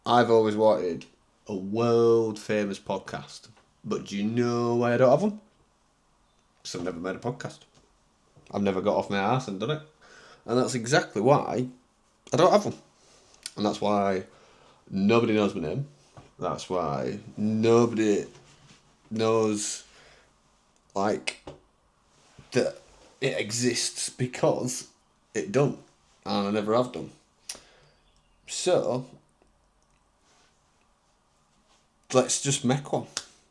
I've always wanted a world famous podcast, but do you know why I don't have one? Because I've never made a podcast. I've never got off my ass and done it. And that's exactly why I don't have one. And that's why nobody knows my name. That's why nobody knows, like, that it exists because it don't. And I never have done. So, let's just make one.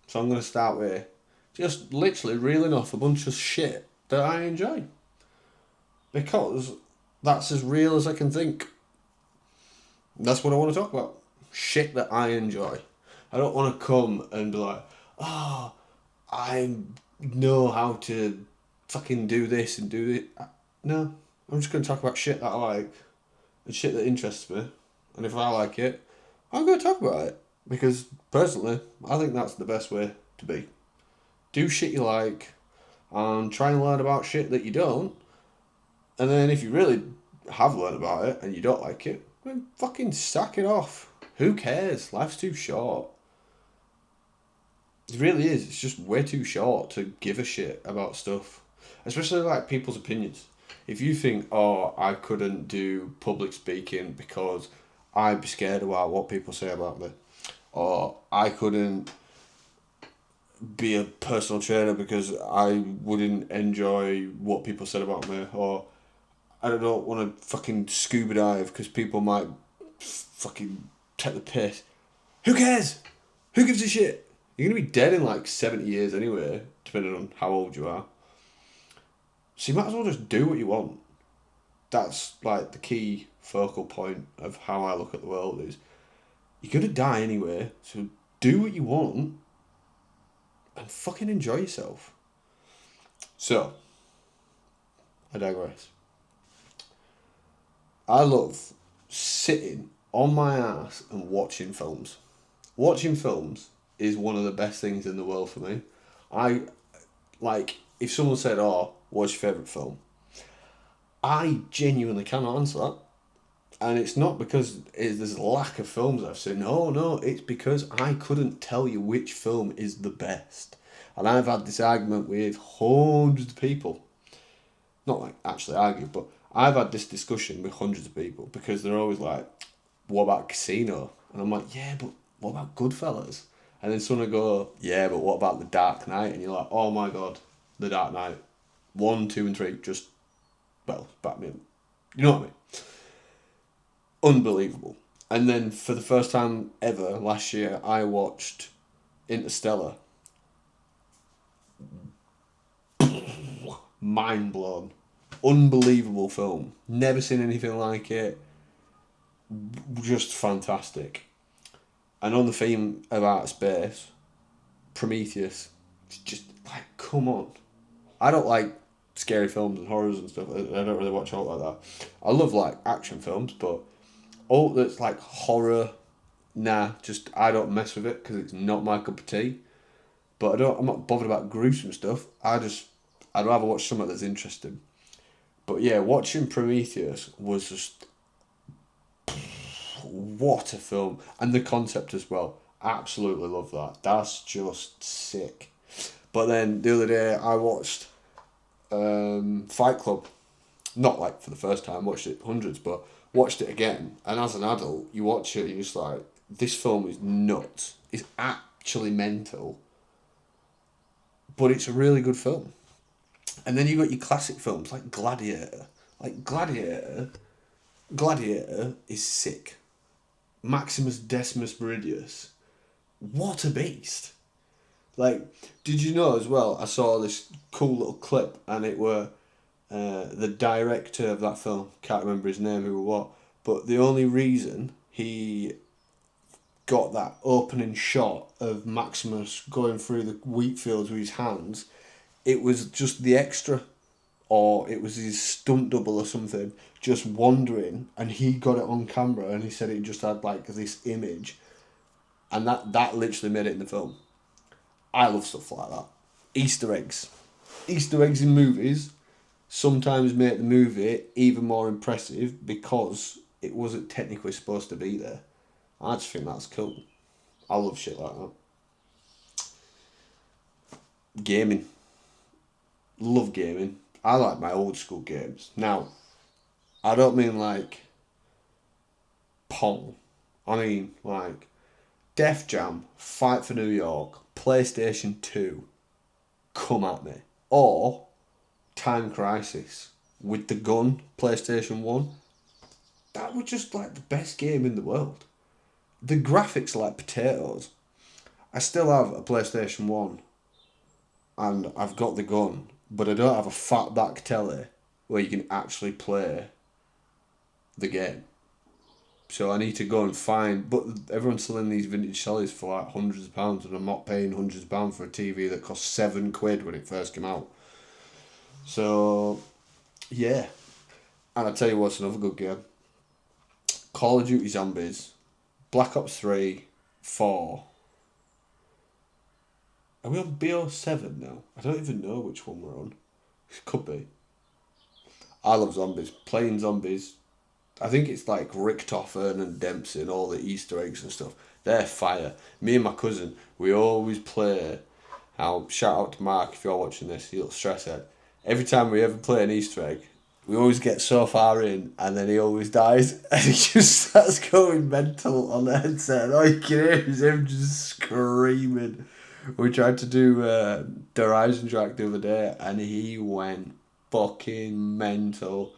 So I'm going to start with just literally reeling off a bunch of shit that I enjoy. Because that's as real as I can think. That's what I want to talk about. Shit that I enjoy. I don't want to come and be like, oh, I know how to fucking do this and do it. No, I'm just going to talk about shit that I like and shit that interests me. And if I like it, I'm going to talk about it. Because personally, I think that's the best way to be. Do shit you like and try and learn about shit that you don't. And then if you really have learned about it and you don't like it, then fucking sack it off. Who cares? Life's too short. It really is. It's just way too short to give a shit about stuff. Especially like people's opinions. If you think, oh, I couldn't do public speaking because I'd be scared about what people say about me, or I couldn't be a personal trainer because I wouldn't enjoy what people said about me, or I don't want to fucking scuba dive because people might fucking take the piss. Who cares? Who gives a shit? You're going to be dead in like 70 years anyway, depending on how old you are. So you might as well just do what you want. That's like the key focal point of how I look at the world is you're going to die anyway, so do what you want and fucking enjoy yourself. So, I digress. I love sitting on my ass and watching films. Watching films is one of the best things in the world for me. I like if someone said, "Oh, what's your favorite film?" I genuinely cannot answer that, and it's not because there's a lack of films I've seen. No, it's because I couldn't tell you which film is the best, and I've had this argument with hundreds of people. Not like actually argue, but I've had this discussion with hundreds of people because they're always like, "What about Casino?" And I'm like, "Yeah, but what about Goodfellas?" And then someone will go, "Yeah, but what about The Dark Knight?" And you're like, "Oh my god, The Dark Knight, 1, 2, and 3, just Batman." You know what I mean? Unbelievable. And then for the first time ever last year, I watched Interstellar. Mind blown. Unbelievable film. Never seen anything like it. Just fantastic. And on the theme of outer space, Prometheus, it's just like, come on. I don't like scary films and horrors and stuff. I don't really watch all like that. I love like action films, but all that's like horror, nah, just I don't mess with it because it's not my cup of tea. But I'm not bothered about gruesome stuff. I'd rather watch something that's interesting. But yeah, watching Prometheus was just what a film, and the concept as well. Absolutely love that. That's just sick. But then the other day I watched Fight Club. Not like for the first time, watched it hundreds, but watched it again. And as an adult, you watch it, and you're just like, this film is nuts. It's actually mental, but it's a really good film. And then you got your classic films like Gladiator. Like Gladiator is sick. Maximus Decimus Meridius, what a beast! Like, did you know as well? I saw this cool little clip, and it were the director of that film. Can't remember his name, who or what. But the only reason he got that opening shot of Maximus going through the wheat fields with his hands, it was just the extra, or it was his stunt double or something, just wandering, and he got it on camera, and he said it just had like this image, and that literally made it in the film. I love stuff like that. Easter eggs. Easter eggs in movies sometimes make the movie even more impressive because it wasn't technically supposed to be there. I just think that's cool. I love shit like that. Gaming. Love gaming. I like my old school games. Now, I don't mean like Pong. I mean like Def Jam, Fight for New York, PlayStation 2, come at me. Or Time Crisis with the gun, PlayStation 1. That was just like the best game in the world. The graphics are like potatoes. I still have a PlayStation 1 and I've got the gun, but I don't have a fat back telly where you can actually play the game. So I need to go and find. But everyone's selling these vintage tellies for like hundreds of pounds, and I'm not paying hundreds of pounds for a TV that cost £7 when it first came out. So yeah, and I tell you what's another good game: Call of Duty Zombies, Black Ops 3, 4. Are we on BO7 now? I don't even know which one we're on. It could be. I love zombies. Playing zombies. I think it's like Richtofen and Dempsey and all the Easter eggs and stuff. They're fire. Me and my cousin, we always play. Now, shout out to Mark if you're watching this, he'll stress it. Every time we ever play an Easter egg, we always get so far in and then he always dies and he just starts going mental on the headset and all you can hear is him just screaming. We tried to do the Horizon track the other day and he went fucking mental.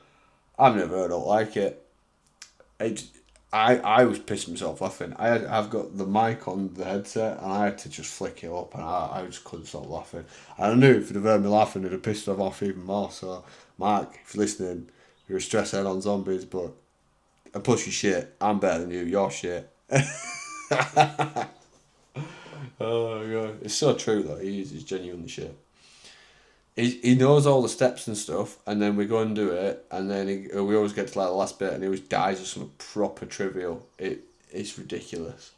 I've never heard it like it. I was pissing myself laughing. I've got the mic on the headset and I had to just flick it up and I just couldn't stop laughing. And I knew if he'd have heard me laughing, it'd have pissed him off even more. So, Mark, if you're listening, you're a stress head on zombies, but and plus you shit. I'm better than you. You're shit. Oh god, it's so true though. He's genuinely shit. He knows all the steps and stuff, and then we go and do it, and then we always get to like the last bit, and he always dies of something proper trivial. It's ridiculous.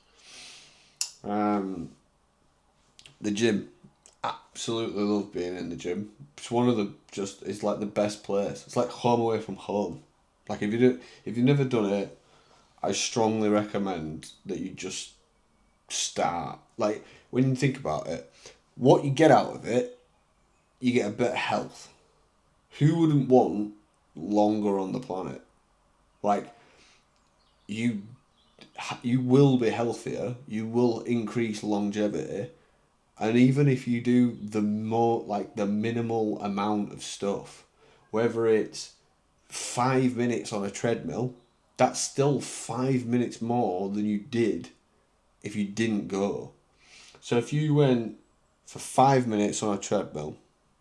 Um, the gym, absolutely love being in the gym. It's one of the it's like the best place. It's like home away from home. Like if you've never done it, I strongly recommend that you just start. Like when you think about it, what you get out of it, you get a bit of health. Who wouldn't want longer on the planet? Like you you will be healthier, you will increase longevity, and even if you do the minimal amount of stuff, whether it's 5 minutes on a treadmill, that's still 5 minutes more than you did if you didn't go. So if you went for 5 minutes on a treadmill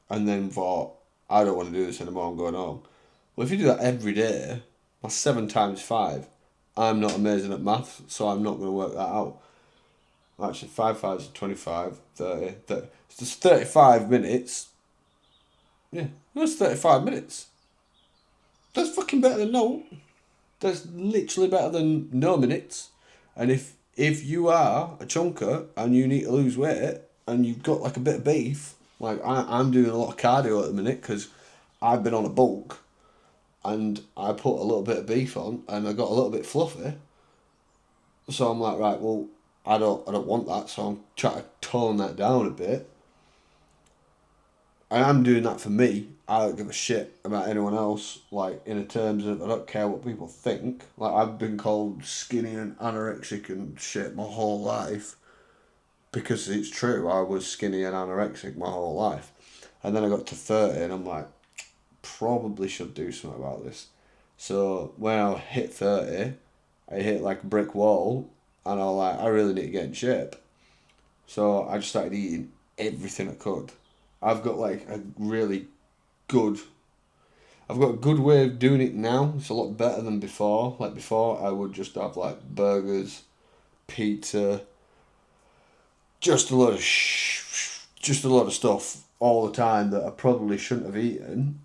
and then thought, I don't want to do this anymore, I'm going home. Well, if you do that every day, that's 7 times 5. I'm not amazing at maths, so I'm not going to work that out. Actually, 5 5s are 25, 30. It's just 35 minutes. Yeah, that's 35 minutes. That's fucking better than no. That's literally better than no minutes. And if you are a chunker and you need to lose weight and you've got like a bit of beef, like I'm doing a lot of cardio at the minute because I've been on a bulk and I put a little bit of beef on and I got a little bit fluffy. So I'm like, right, well, I don't want that, so I'm trying to tone that down a bit. And I'm doing that for me. I don't give a shit about anyone else. Like in terms of, I don't care what people think. Like I've been called skinny and anorexic and shit my whole life, because it's true. I was skinny and anorexic my whole life, and then I got to 30, and I'm like, probably should do something about this. So when I hit 30, I hit like a brick wall, and I was like, I really need to get in shape. So I just started eating everything I could. I've got like a really good. I've got a good way of doing it now. It's a lot better than before. Like before, I would just have like burgers, pizza, just a lot of just a lot of stuff all the time that I probably shouldn't have eaten.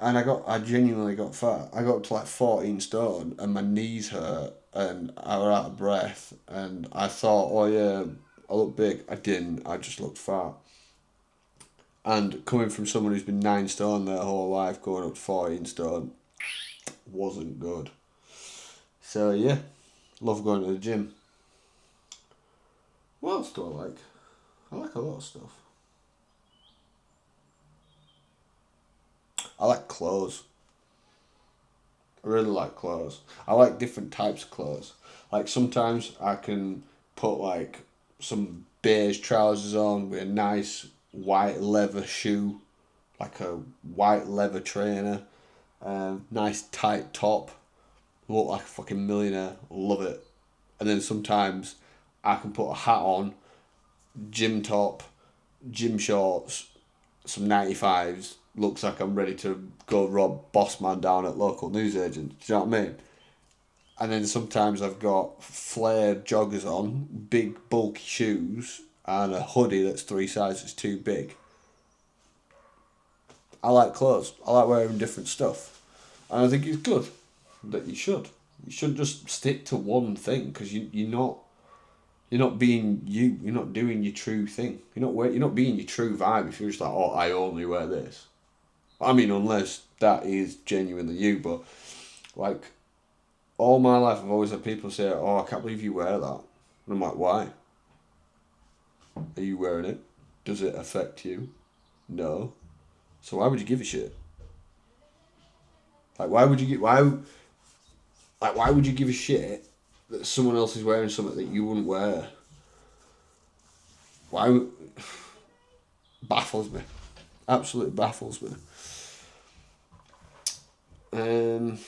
And I genuinely got fat. I got up to like 14 stone and my knees hurt and I was out of breath and I thought, oh yeah, I look big. I didn't. I just looked fat. And coming from someone who's been 9 stone their whole life, going up to 14 stone, wasn't good. So yeah, love going to the gym. What else do I like? I like a lot of stuff. I like clothes. I really like clothes. I like different types of clothes. Like sometimes I can put like some beige trousers on with a nice white leather shoe, like a white leather trainer, nice tight top, look like a fucking millionaire, love it. And then sometimes I can put a hat on, gym top, gym shorts, some 95s, looks like I'm ready to go rob boss man down at local newsagent. Do you know what I mean? And then sometimes I've got flared joggers on, big bulky shoes, and a hoodie that's 3 sizes too big. I like clothes. I like wearing different stuff. And I think it's good that you should. You shouldn't just stick to one thing because you're not being you. You're not doing your true thing. You're not being your true vibe if you're just like, oh, I only wear this. I mean, unless that is genuinely you. But like all my life, I've always had people say, oh, I can't believe you wear that. And I'm like, why? Are you wearing it? Does it affect you? No. So why would you give a shit? Like why would you give a shit that someone else is wearing something that you wouldn't wear? Why baffles me. Absolutely baffles me. Um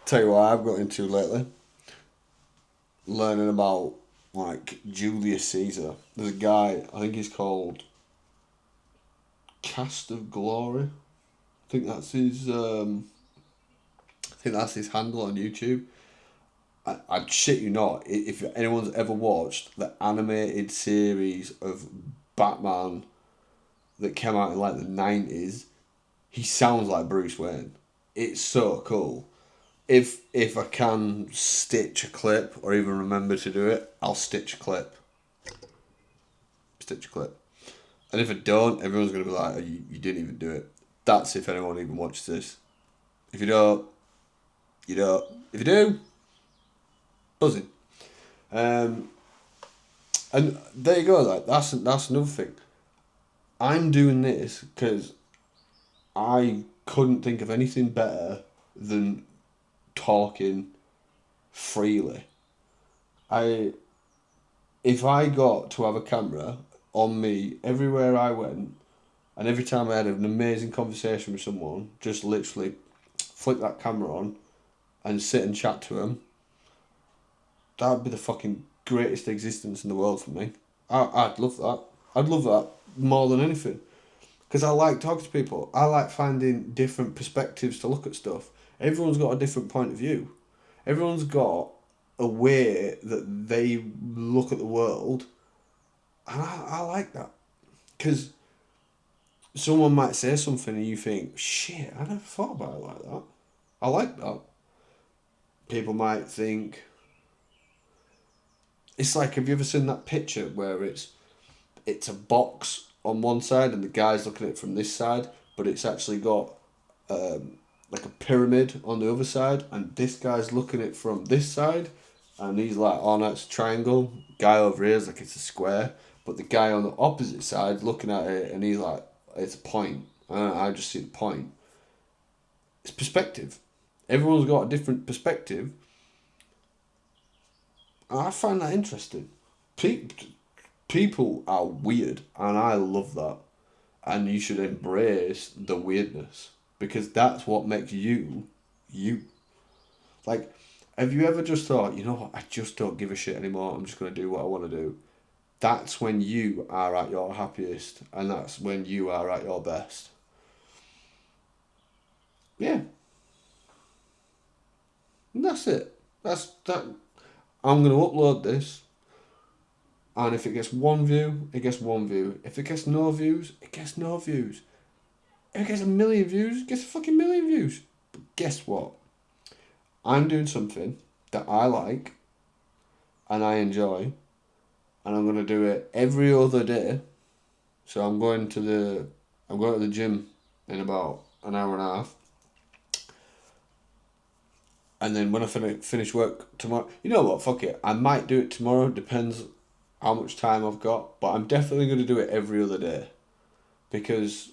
Tell you what I've got into lately. Learning about like Julius Caesar. There's a guy, I think he's called Cast of Glory. I think that's his handle on YouTube. I'd shit you not, if anyone's ever watched the animated series of Batman that came out in like the 90s, he sounds like Bruce Wayne. It's so cool. If I can stitch a clip or even remember to do it, I'll stitch a clip. Stitch a clip. And if I don't, everyone's going to be like, oh, you didn't even do it. That's if anyone even watches this. If you don't, you don't. If you do, buzzing. Um, and there you go. Like that's another thing. I'm doing this because I couldn't think of anything better than talking freely. I If I got to have a camera on me everywhere I went, and every time I had an amazing conversation with someone, just literally flick that camera on and sit and chat to them, that would be the fucking greatest existence in the world for me. I'd love that. I'd love that more than anything. Because I like talking to people. I like finding different perspectives to look at stuff. Everyone's got a different point of view. Everyone's got a way that they look at the world. And I like that. Because someone might say something and you think, shit, I never thought about it like that. I like that. People might think, it's like, have you ever seen that picture where it's a box on one side and the guy's looking at it from this side, but it's actually got like a pyramid on the other side, and this guy's looking at it from this side, and he's like, oh no, it's a triangle. Guy over here is like, it's a square, but the guy on the opposite side looking at it, and he's like, it's a point. I just see the point. It's perspective. Everyone's got a different perspective. And I find that interesting. People are weird, and I love that. And you should embrace the weirdness because that's what makes you, you. Like, have you ever just thought, you know what, I just don't give a shit anymore, I'm just going to do what I want to do? That's when you are at your happiest, and that's when you are at your best. Yeah, and that's it. That's that. I'm going to upload this, and if it gets one view, it gets one view. If it gets no views, it gets no views. If it gets a million views, it gets a fucking million views. But guess what? I'm doing something that I like and I enjoy, and I'm gonna do it every other day. So I'm going to the gym in about an hour and a half. And then when I finish work tomorrow, you know what? Fuck it. I might do it tomorrow. Depends how much time I've got. But I'm definitely going to do it every other day. Because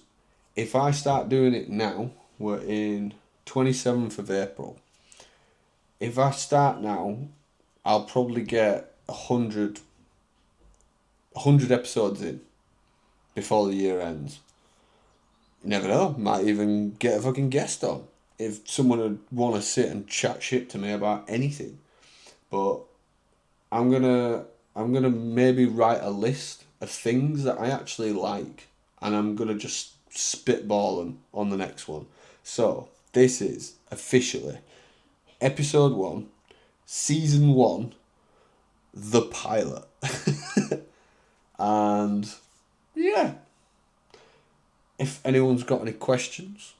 if I start doing it now, we're in 27th of April. If I start now, I'll probably get 100 episodes in before the year ends. You never know. Might even get a fucking guest on. If someone would want to sit and chat shit to me about anything. But I'm gonna I'm gonna maybe write a list of things that I actually like, and I'm gonna just spitball them on the next one. So this is officially episode 1, season 1, the pilot, and yeah. If anyone's got any questions,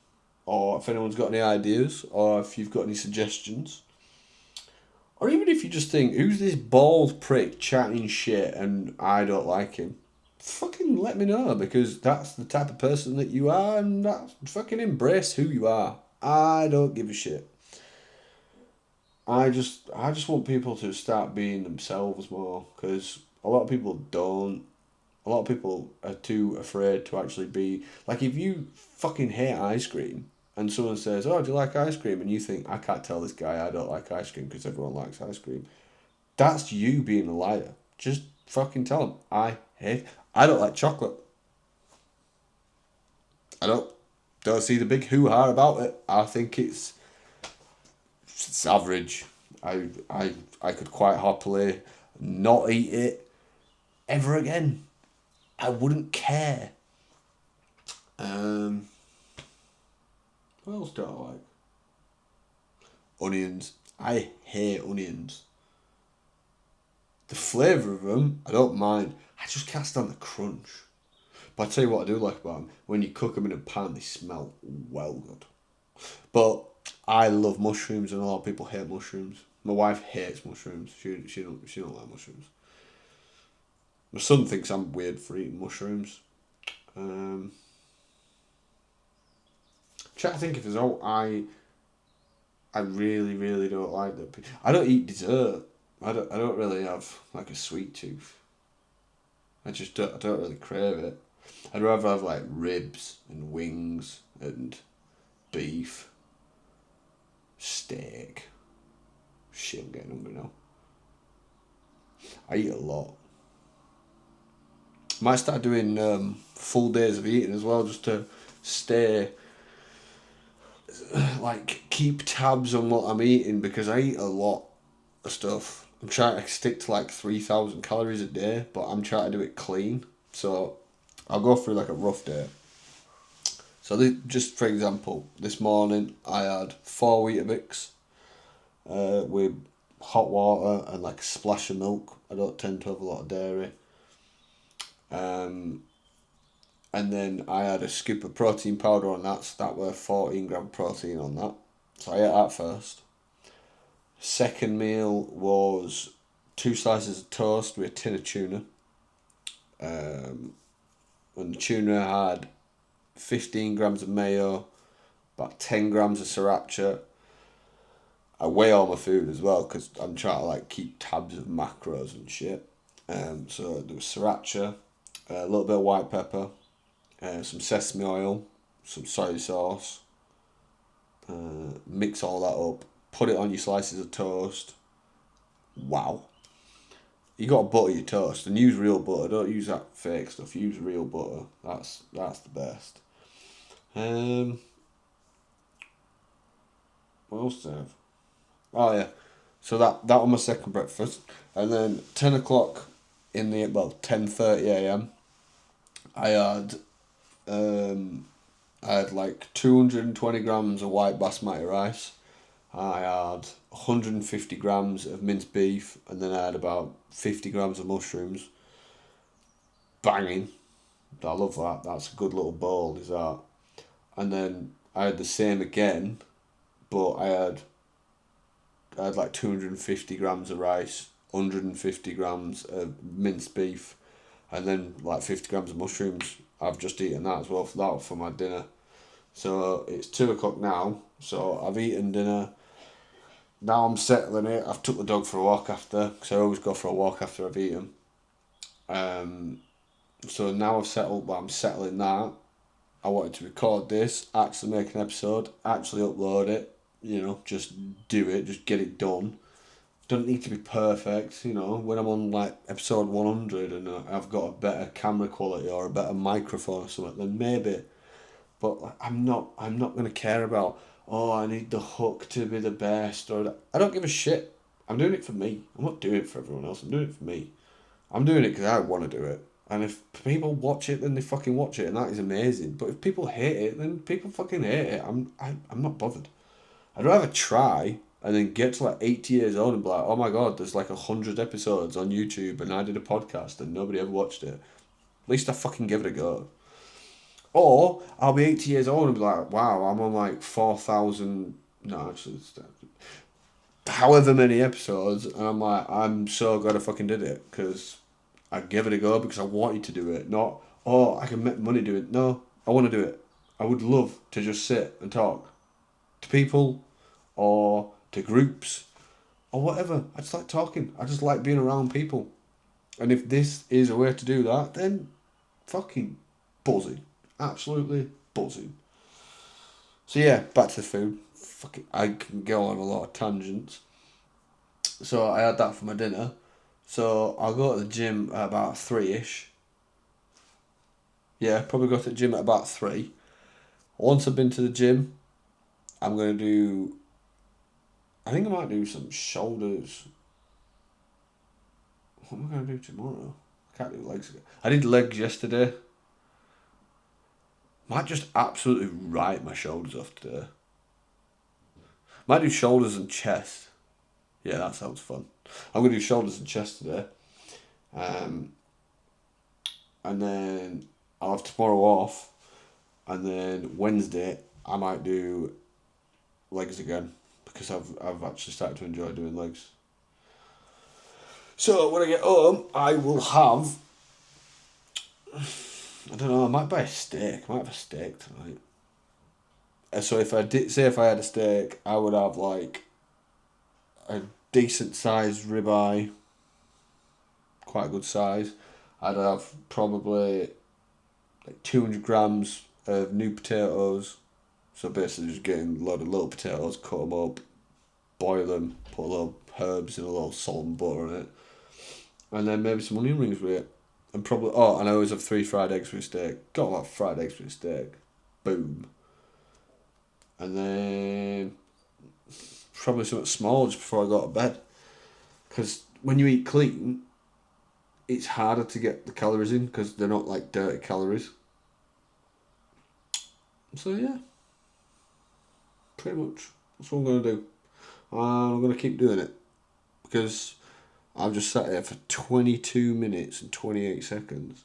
or if anyone's got any ideas, or if you've got any suggestions, or even if you just think, who's this bald prick chatting shit and I don't like him, fucking let me know, because that's the type of person that you are, and that's fucking embrace who you are. I don't give a shit. I just want people to start being themselves more, because a lot of people don't. A lot of people are too afraid to actually be like, if you fucking hate ice cream and someone says, "Oh, do you like ice cream?" and you think, "I can't tell this guy I don't like ice cream because everyone likes ice cream." That's you being a liar. Just fucking tell them, I don't like chocolate. I don't see the big hoo ha about it. I think it's average. I could quite happily not eat it ever again. I wouldn't care. Um, what else do I like? Onions. I hate onions. The flavour of them, I don't mind. I just can't stand the crunch. But I tell you what I do like about them. When you cook them in a pan, they smell well good. But I love mushrooms, and a lot of people hate mushrooms. My wife hates mushrooms. She don't like mushrooms. My son thinks I'm weird for eating mushrooms. Um, trying to think if there's I really really don't like that. I don't eat dessert. I don't really have like a sweet tooth. I don't really crave it. I'd rather have like ribs and wings and beef, steak. Shit, I'm getting hungry now. I eat a lot. Might start doing full days of eating as well, just to stay, like, keep tabs on what I'm eating, because I eat a lot of stuff. I'm trying to stick to like 3,000 calories a day, but I'm trying to do it clean. So I'll go through like a rough day. So just for example, this morning I had 4 Weetabix with hot water and like a splash of milk. I don't tend to have a lot of dairy. Um, and then I had a scoop of protein powder on that, so that were 14 gram protein on that. So I ate that first. Second meal was 2 slices of toast with a tin of tuna. And the tuna had 15 grams of mayo, about 10 grams of sriracha. I weigh all my food as well, because I'm trying to like keep tabs of macros and shit. So there was sriracha, a little bit of white pepper, some sesame oil, some soy sauce. Mix all that up. Put it on your slices of toast. Wow. You got to butter your toast, and use real butter. Don't use that fake stuff. Use real butter. That's the best. Um, what else do I have? Oh yeah. So that was my second breakfast, and then 10 o'clock in the 10:30 a.m. I had um I had like 220 grams of white basmati rice. I had 150 grams of minced beef, and then I had about 50 grams of mushrooms. Banging. I love that. That's a good little bowl, is that? And then I had the same again, but I had like 250 grams of rice, 150 grams of minced beef, and then like 50 grams of mushrooms. I've just eaten that as well for my dinner. So it's 2 o'clock now. So I've eaten dinner. now I'm settling it. I've took the dog for a walk after, because I always go for a walk after I've eaten. So now I've settled, I'm settling that. I wanted to record this, actually make an episode, actually upload it, just do it, just get it done. Doesn't need to be perfect, when I'm on like episode 100 and I've got a better camera quality or a better microphone or something, then maybe. But I'm not going to care about, oh, I need the hook to be the best, or I don't give a shit. I'm doing it for me. I'm not doing it for everyone else. I'm doing it for me. I'm doing it because I want to do it. And if people watch it, then they fucking watch it, and that is amazing. But if people hate it, then people fucking hate it. I'm not bothered. I'd rather try and then get to like 80 years old and be like, oh my god, there's like 100 episodes on YouTube, and I did a podcast and nobody ever watched it. At least I fucking give it a go. Or I'll be 80 years old and be like, wow, I'm on like 4,000. No, actually, it's however many episodes, and I'm like, I'm so glad I fucking did it, because I gave it a go because I wanted to do it, not, oh, I can make money doing it. No, I want to do it. I would love to just sit and talk to people or to groups or whatever. I just like talking. I just like being around people. And if this is a way to do that, then fucking buzzing. Absolutely buzzing. So yeah, back to the food. Fucking, I can go on a lot of tangents. So I had that for my dinner. So I'll go to the gym at about 3ish. Yeah, probably go to the gym at about 3. Once I've been to the gym, I'm going to do... I think I might do some shoulders. What am I going to do tomorrow? I can't do legs again. I did legs yesterday. Might just absolutely write my shoulders off today. Might do shoulders and chest. Yeah, that sounds fun. I'm going to do shoulders and chest today. And then I'll have tomorrow off. And then Wednesday, I might do legs again, because I've actually started to enjoy doing legs. So when I get home, I will have... I don't know, I might buy a steak. I might have a steak tonight. So if I had a steak, I would have like a decent sized ribeye, quite a good size. I'd have probably like 200 grams of new potatoes. So basically just getting a load of little potatoes, cut them up, boil them, put a little herbs and a little salt and butter in it. And then maybe some onion rings with it. And probably, and I always have 3 fried eggs with a steak. Got a lot of fried eggs with a steak. Boom. And then probably something small just before I go to bed. Because when you eat clean, it's harder to get the calories in, because they're not like dirty calories. So yeah, pretty much that's what I'm going to do. I'm going to keep doing it, because I've just sat here for 22 minutes and 28 seconds.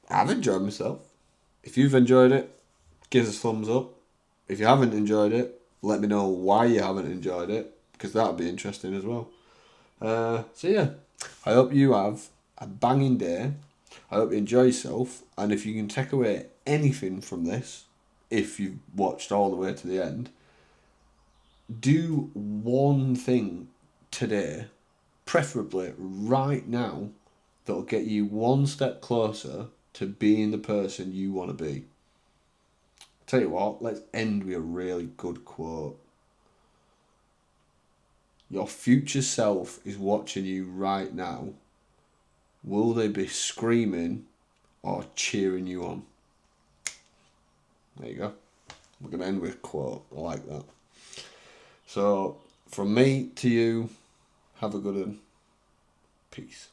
I've enjoyed myself. If you've enjoyed it, give us a thumbs up. If you haven't enjoyed it, let me know why you haven't enjoyed it, because that would be interesting as well. So yeah, I hope you have a banging day. I hope you enjoy yourself, and if you can take away anything from this, if you've watched all the way to the end, do one thing today, preferably right now, that'll get you one step closer to being the person you want to be. Tell you what, let's end with a really good quote. Your future self is watching you right now. Will they be screaming or cheering you on? There you go. We're going to end with a quote. I like that. So, from me to you, have a good one. Peace.